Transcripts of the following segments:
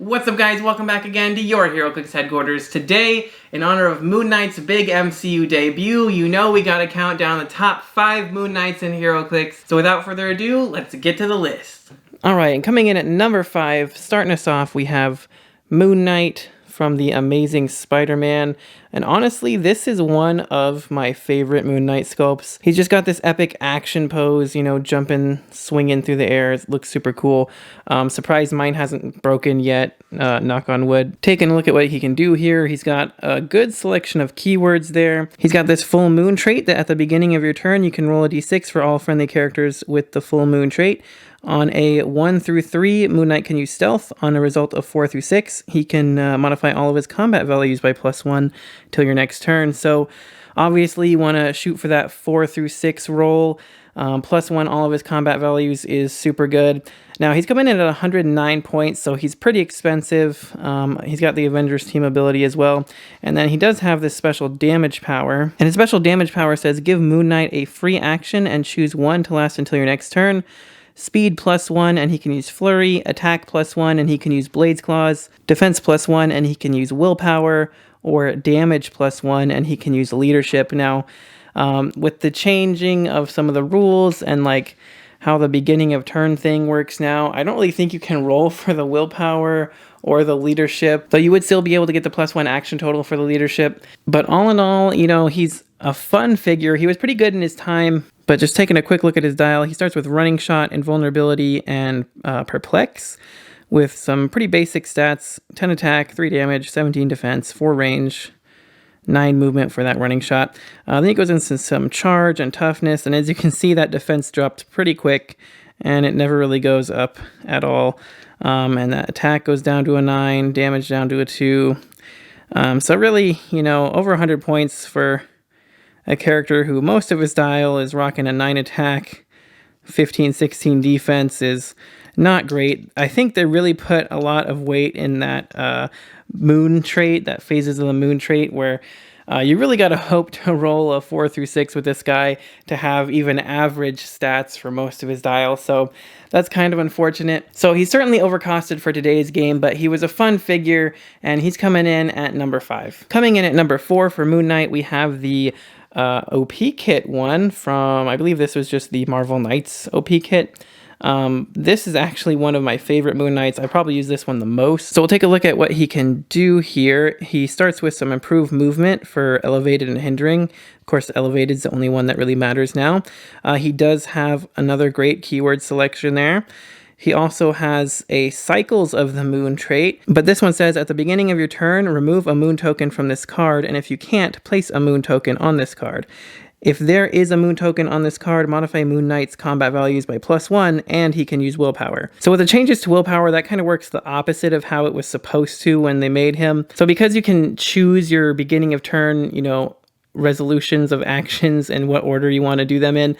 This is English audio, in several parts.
What's up guys, welcome back again to your Heroclix headquarters. Today, in honor of Moon Knight's big MCU debut, you know we gotta count down the top 5 Moon Knights in Heroclix. So without further ado, let's get to the list. Alright, and coming in at number 5, starting us off, we have Moon Knight from the Amazing Spider-Man. And honestly, this is one of my favorite Moon Knight sculpts. He's just got this epic action pose, you know, jumping, swinging through the air. It looks super cool. Surprised mine hasn't broken yet, knock on wood. Taking a look at what he can do here, he's got a good selection of keywords there. He's got this full moon trait that at the beginning of your turn, you can roll a d6 for all friendly characters with the full moon trait. On a 1 through 3, Moon Knight can use stealth. On a result of 4 through 6, he can modify all of his combat values by +1 till your next turn. So obviously you want to shoot for that 4 through 6 roll. +1 all of his combat values is super good. Now he's coming in at 109 points, so he's pretty expensive. He's got the Avengers team ability as well. And then he does have this special damage power. And his special damage power says give Moon Knight a free action and choose 1 to last until your next turn. Speed +1, and he can use Flurry. Attack +1, and he can use Blade's Claws. Defense +1, and he can use Willpower. Or damage +1, and he can use Leadership. Now, with the changing of some of the rules and like how the beginning of turn thing works now, I don't really think you can roll for the Willpower or the Leadership, though you would still be able to get the +1 action total for the Leadership. But all in all, you know, he's a fun figure. He was pretty good in his time, but just taking a quick look at his dial, he starts with Running Shot, Invulnerability, and Perplex, with some pretty basic stats: 10 attack, 3 damage, 17 defense, 4 range, 9 movement for that running shot. Then he goes into some charge and toughness, and as you can see, that defense dropped pretty quick, and it never really goes up at all. And that attack goes down to a 9, damage down to a 2. So really, you know, over 100 points for a character who most of his dial is rocking a 9 attack, 15, 16 defense is not great. I think they really put a lot of weight in that moon trait, that phases of the moon trait, where you really got to hope to roll a 4 through 6 with this guy to have even average stats for most of his dial. So that's kind of unfortunate. So he's certainly overcosted for today's game, but he was a fun figure, and he's coming in at number 5. Coming in at number 4 for Moon Knight, we have the OP kit one from, I believe this was just the Marvel Knights OP kit. This is actually one of my favorite Moon Knights. I probably use this one the most. So we'll take a look at what he can do here. He starts with some improved movement for elevated and hindering. Of course, elevated is the only one that really matters now. He does have another great keyword selection there. He also has a Cycles of the Moon trait, but this one says at the beginning of your turn, remove a moon token from this card, and if you can't, place a moon token on this card. If there is a moon token on this card, modify Moon Knight's combat values by +1, and he can use Willpower. So with the changes to Willpower, that kind of works the opposite of how it was supposed to when they made him. So because you can choose your beginning of turn, you know, resolutions of actions and what order you want to do them in,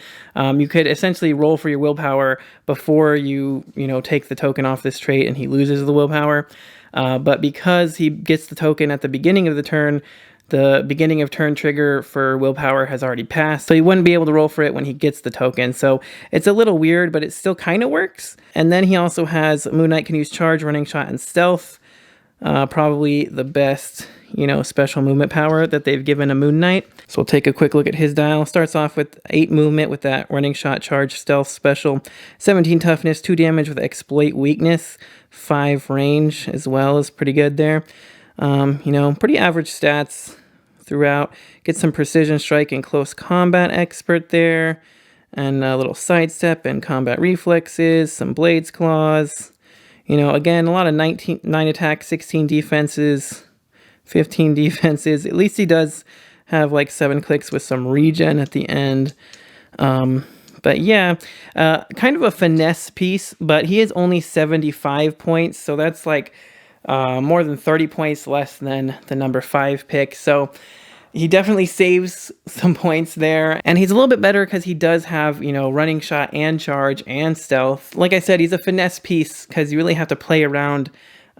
you could essentially roll for your Willpower before you take the token off this trait and he loses the Willpower. But because he gets the token at the beginning of the turn, the beginning of turn trigger for Willpower has already passed, so he wouldn't be able to roll for it when he gets the token. So it's a little weird, but it still kind of works. And then he also has Moon Knight can use Charge, Running Shot, and Stealth. Probably the best, special movement power that they've given a Moon Knight. So we'll take a quick look at his dial. Starts off with 8 movement with that Running Shot, Charge, Stealth special, 17 toughness, 2 damage with Exploit Weakness, 5 range as well is pretty good there. Pretty average stats throughout. Get some Precision Strike and Close Combat Expert there, and a little Sidestep and Combat Reflexes, some Blade's Claws. Again, a lot of 9 attack, 16 defenses, 15 defenses. At least he does have like 7 clicks with some regen at the end. But yeah, kind of a finesse piece, but he is only 75 points, so that's like more than 30 points less than the number 5 pick. So he definitely saves some points there. And he's a little bit better because he does have, Running Shot and Charge and Stealth. Like I said, he's a finesse piece because you really have to play around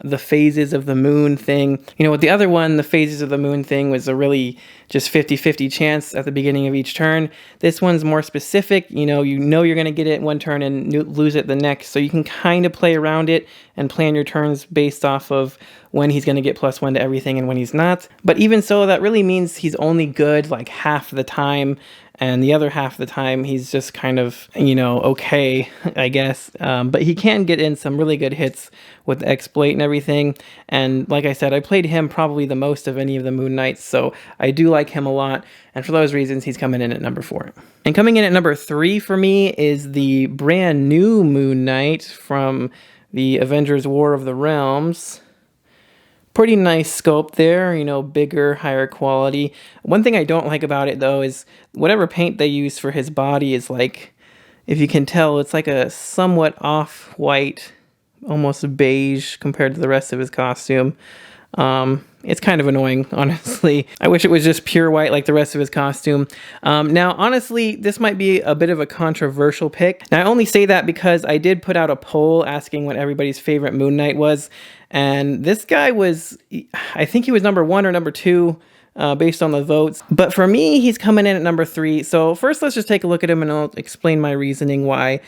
the phases of the moon thing. You know, with the other one, the phases of the moon thing was a really just 50-50 chance at the beginning of each turn. This one's more specific. You know you're going to get it one turn and lose it the next, so you can kind of play around it and plan your turns based off of when he's going to get +1 to everything and when he's not. But even so, that really means he's only good like half the time, and the other half of the time he's just kind of, you know, okay, I guess. But he can get in some really good hits with the exploit and everything. And like I said, I played him probably the most of any of the Moon Knights, so I do like him a lot. And for those reasons, he's coming in at number 4. And coming in at number 3 for me is the brand new Moon Knight from the Avengers War of the Realms. Pretty nice scope there, you know, bigger, higher quality. One thing I don't like about it, though, is whatever paint they use for his body is like, if you can tell, it's like a somewhat off-white, almost beige compared to the rest of his costume. It's kind of annoying, honestly. I wish it was just pure white like the rest of his costume. Now, honestly, this might be a bit of a controversial pick. Now, I only say that because I did put out a poll asking what everybody's favorite Moon Knight was, and this guy was, I think he was number 1 or number 2, based on the votes. But for me, he's coming in at number 3. So first, let's just take a look at him and I'll explain my reasoning why.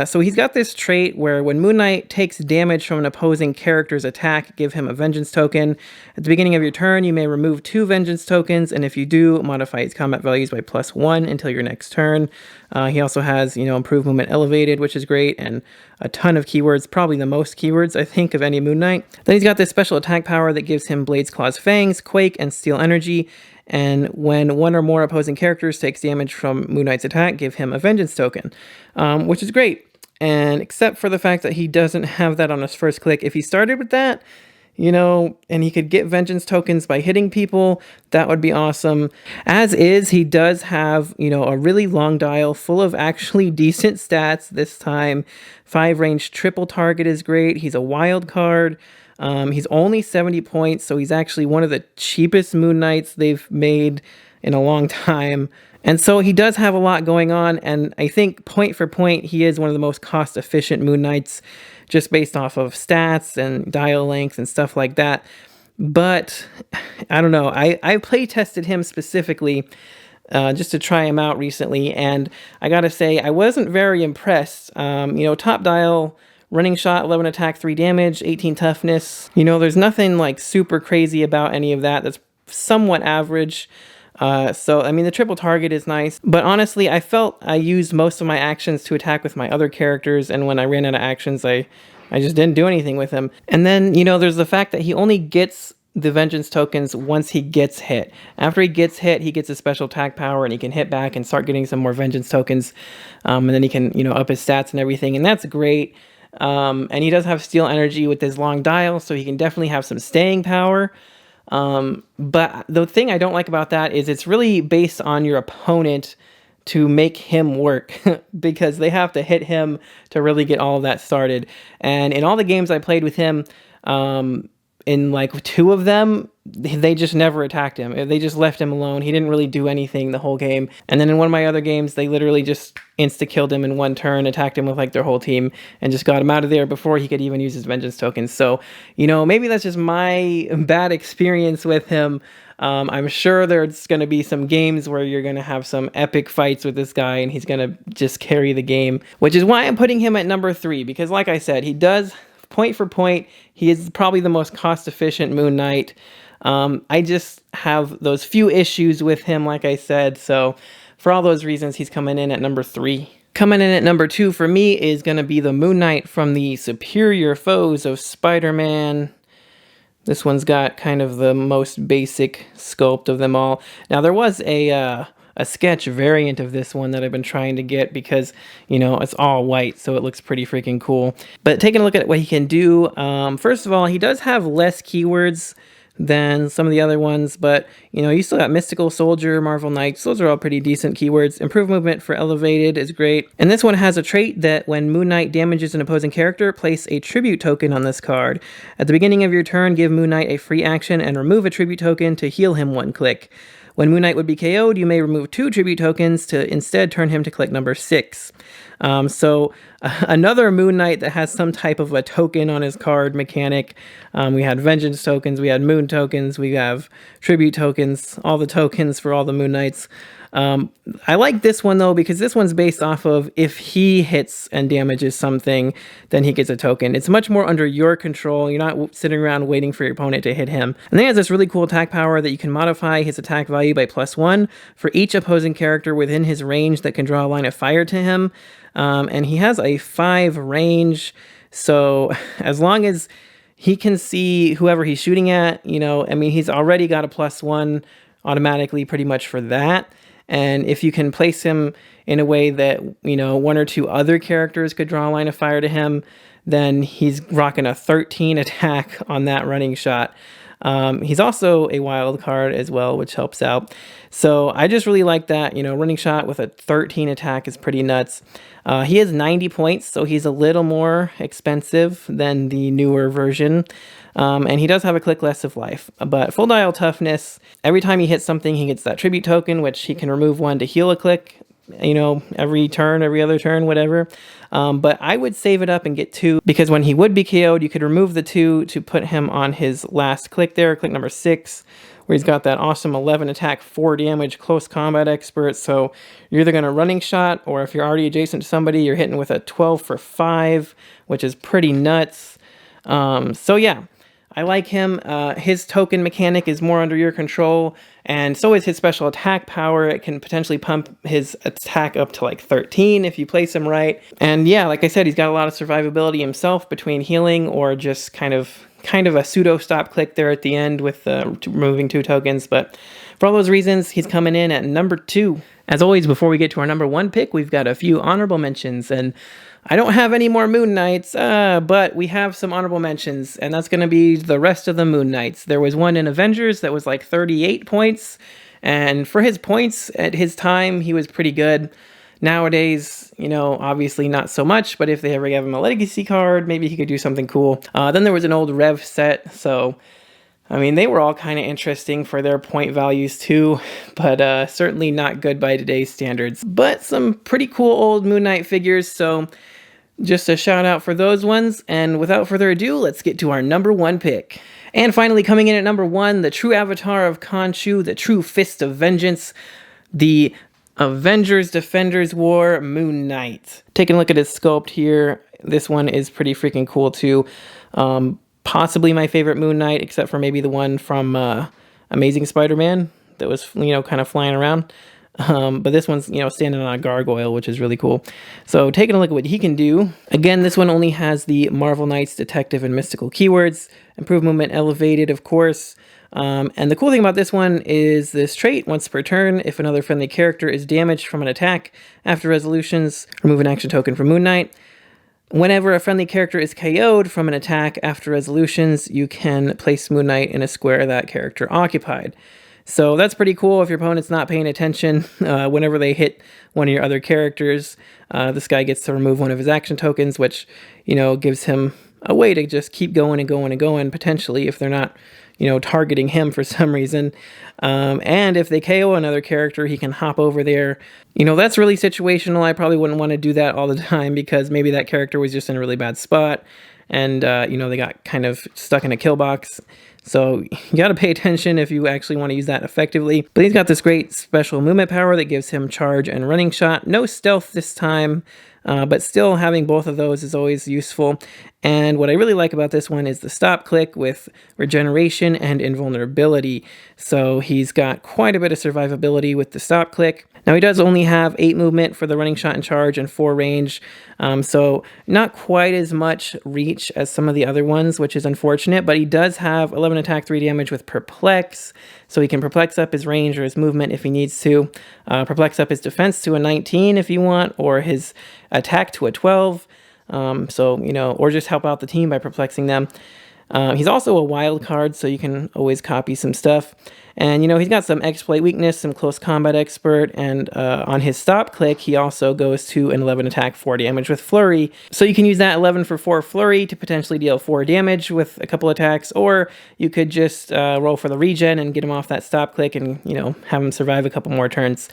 So he's got this trait where when Moon Knight takes damage from an opposing character's attack, give him a vengeance token. At the beginning of your turn, you may remove 2 vengeance tokens, and if you do, modify its combat values by +1 until your next turn. He also has, you know, improved movement elevated, which is great, and a ton of keywords, probably the most keywords, I think, of any Moon Knight. Then he's got this special attack power that gives him Blades, Claws, Fangs, Quake, and Steel Energy. And when one or more opposing characters takes damage from Moon Knight's attack, give him a vengeance token, which is great. And except for the fact that he doesn't have that on his first click, if he started with that, you know, and he could get vengeance tokens by hitting people, that would be awesome. As is, he does have, you know, a really long dial full of actually decent stats this time. 5 range triple target is great. He's a wild card. He's only 70 points, so he's actually one of the cheapest Moon Knights they've made in a long time. And so he does have a lot going on, and I think point for point, he is one of the most cost-efficient Moon Knights, just based off of stats and dial length and stuff like that. But I don't know. I play tested him specifically just to try him out recently, and I gotta say, I wasn't very impressed. You know, top dial, running shot, 11 attack, 3 damage, 18 toughness. You know, there's nothing like super crazy about any of that. That's somewhat average. So, I mean, the triple target is nice, but honestly, I felt I used most of my actions to attack with my other characters, and when I ran out of actions, I just didn't do anything with him. And then, you know, there's the fact that he only gets the vengeance tokens once he gets hit. After he gets hit, he gets a special attack power, and he can hit back and start getting some more vengeance tokens, and then he can, you know, up his stats and everything, and that's great. And he does have Steel Energy with his long dial, so he can definitely have some staying power. But the thing I don't like about that is it's really based on your opponent to make him work because they have to hit him to really get all of that started. And in all the games I played with him, in like 2 of them, they just never attacked him. They just left him alone. He didn't really do anything the whole game. And then in one of my other games, they literally just insta-killed him in 1 turn, attacked him with like their whole team, and just got him out of there before he could even use his vengeance tokens. So, you know, maybe that's just my bad experience with him. I'm sure there's going to be some games where you're going to have some epic fights with this guy, and he's going to just carry the game, which is why I'm putting him at number 3, because like I said, he does, point for point, he is probably the most cost-efficient Moon Knight. I just have those few issues with him, like I said, so for all those reasons, he's coming in at number 3. Coming in at number 2 for me is going to be the Moon Knight from the Superior Foes of Spider-Man. This one's got kind of the most basic sculpt of them all. Now, there was a sketch variant of this one that I've been trying to get because, you know, it's all white, so it looks pretty freaking cool. But taking a look at what he can do, first of all, he does have less keywords than some of the other ones, but, you know, you still got Mystical Soldier, Marvel Knights, those are all pretty decent keywords. Improved movement for Elevated is great. And this one has a trait that when Moon Knight damages an opposing character, place a tribute token on this card. At the beginning of your turn, give Moon Knight a free action and remove a tribute token to heal him 1 click. When Moon Knight would be KO'd, you may remove 2 tribute tokens to instead turn him to click number 6. So Another Moon Knight that has some type of a token on his card mechanic. We had Vengeance tokens, we had Moon tokens, we have Tribute tokens, all the tokens for all the Moon Knights. I like this one though, because this one's based off of if he hits and damages something, then he gets a token. It's much more under your control. You're not sitting around waiting for your opponent to hit him. And then he has this really cool attack power that you can modify his attack value by +1 for each opposing character within his range that can draw a line of fire to him. And he has a 5 range, so as long as he can see whoever he's shooting at, you know, I mean, he's already got a +1 automatically pretty much for that. And if you can place him in a way that, you know, 1 or 2 other characters could draw a line of fire to him, then he's rocking a 13 attack on that running shot. He's also a wild card as well, which helps out. So I just really like that, you know, running shot with a 13 attack is pretty nuts. He has 90 points, so he's a little more expensive than the newer version. And he does have a click less of life, but full dial toughness. Every time he hits something, he gets that tribute token, which he can remove 1 to heal a click, you know, every turn, every other turn, whatever. But I would save it up and get 2, because when he would be KO'd, you could remove the 2 to put him on his last click there, click number 6, where he's got that awesome 11 attack, 4 damage, close combat expert. So you're either going to running shot, or if you're already adjacent to somebody, you're hitting with a 12 for 5, which is pretty nuts. So yeah, I like him. His token mechanic is more under your control, and so is his special attack power. It can potentially pump his attack up to like 13 if you place him right. And yeah, like I said, he's got a lot of survivability himself between healing or just kind of a pseudo stop click there at the end with removing 2 tokens. But for all those reasons, he's coming in at number 2. As always, before we get to our number 1 pick, we've got a few honorable mentions, and I don't have any more Moon Knights, but we have some honorable mentions, and that's going to be the rest of the Moon Knights. There was one in Avengers that was like 38 points, and for his points at his time, he was pretty good. Nowadays, you know, obviously not so much, but if they ever gave him a legacy card, maybe he could do something cool. Then there was an old Rev set, so I mean, they were all kind of interesting for their point values too, but certainly not good by today's standards. But some pretty cool old Moon Knight figures, so just a shout out for those ones. And without further ado, let's get to our number 1 pick. And finally coming in at number 1, the true avatar of Khonshu, the true Fist of Vengeance, the Avengers Defenders War Moon Knight. Taking a look at his sculpt here, this one is pretty freaking cool too. Possibly my favorite Moon Knight, except for maybe the one from Amazing Spider-Man that was, you know, kind of flying around. But this one's, you know, standing on a gargoyle, which is really cool. So taking a look at what he can do. Again, this one only has the Marvel Knights Detective and Mystical keywords. Improved movement elevated, of course. And the cool thing about this one is this trait, once per turn, if another friendly character is damaged from an attack after resolutions, remove an action token from Moon Knight. Whenever a friendly character is KO'd from an attack after resolutions, you can place Moon Knight in a square that character occupied. So that's pretty cool if your opponent's not paying attention. Whenever they hit one of your other characters, this guy gets to remove one of his action tokens, which, you know, gives him a way to just keep going and going and going, potentially, if they're not, you know, targeting him for some reason. And if they KO another character, he can hop over there. You know, that's really situational. I probably wouldn't want to do that all the time, because maybe that character was just in a really bad spot, and, you know, they got kind of stuck in a kill box. So you got to pay attention if you actually want to use that effectively. But he's got this great special movement power that gives him charge and running shot. No stealth this time, but still having both of those is always useful. And what I really like about this one is the stop click with regeneration and invulnerability. So he's got quite a bit of survivability with the stop click. Now he does only have 8 movement for the running shot and charge and 4 range. So not quite as much reach as some of the other ones, which is unfortunate, but he does have 11 attack, 3 damage with perplex. So he can perplex up his range or his movement if he needs to. Perplex up his defense to a 19 if you want, or his attack to a 12. So, you know, or just help out the team by perplexing them. He's also a wild card, so you can always copy some stuff. And, you know, he's got some exploit weakness, some close combat expert, and on his stop click, he also goes to an 11 attack, 4 damage with flurry. So you can use that 11 for 4 flurry to potentially deal 4 damage with a couple attacks, or you could just roll for the regen and get him off that stop click and, you know, have him survive a couple more turns.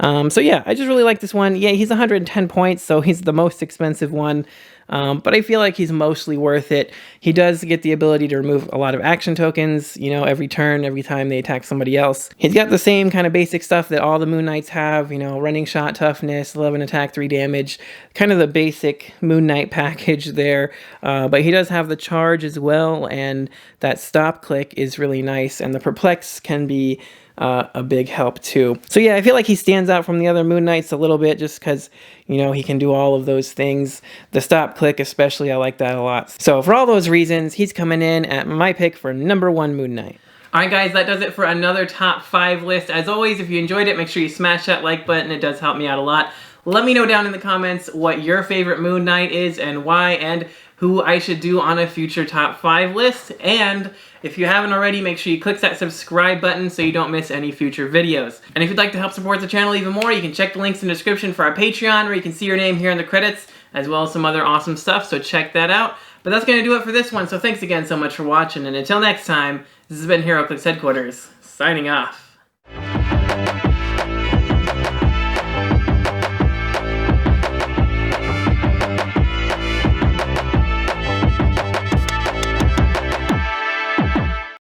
So yeah, I just really like this one. Yeah, he's 110 points, so he's the most expensive one. But I feel like he's mostly worth it. He does get the ability to remove a lot of action tokens, you know, every turn, every time they attack somebody else. He's got the same kind of basic stuff that all the Moon Knights have, you know, running shot, toughness, 11 attack, 3 damage, kind of the basic Moon Knight package there. But he does have the charge as well, and that stop click is really nice, and the perplex can be a big help too. So yeah, I feel like he stands out from the other Moon Knights a little bit just because, you know, he can do all of those things. The stop click especially, I like that a lot. So for all those reasons, he's coming in at my pick for #1 Moon Knight. Alright guys, that does it for another top 5 list. As always, if you enjoyed it, make sure you smash that like button. It does help me out a lot. Let me know down in the comments what your favorite Moon Knight is and why, and who I should do on a future top 5 list. And if you haven't already, make sure you click that subscribe button so you don't miss any future videos. And if you'd like to help support the channel even more, you can check the links in the description for our Patreon, where you can see your name here in the credits, as well as some other awesome stuff, so check that out. But that's going to do it for this one, so thanks again so much for watching, and until next time, this has been Heroclix Headquarters, signing off.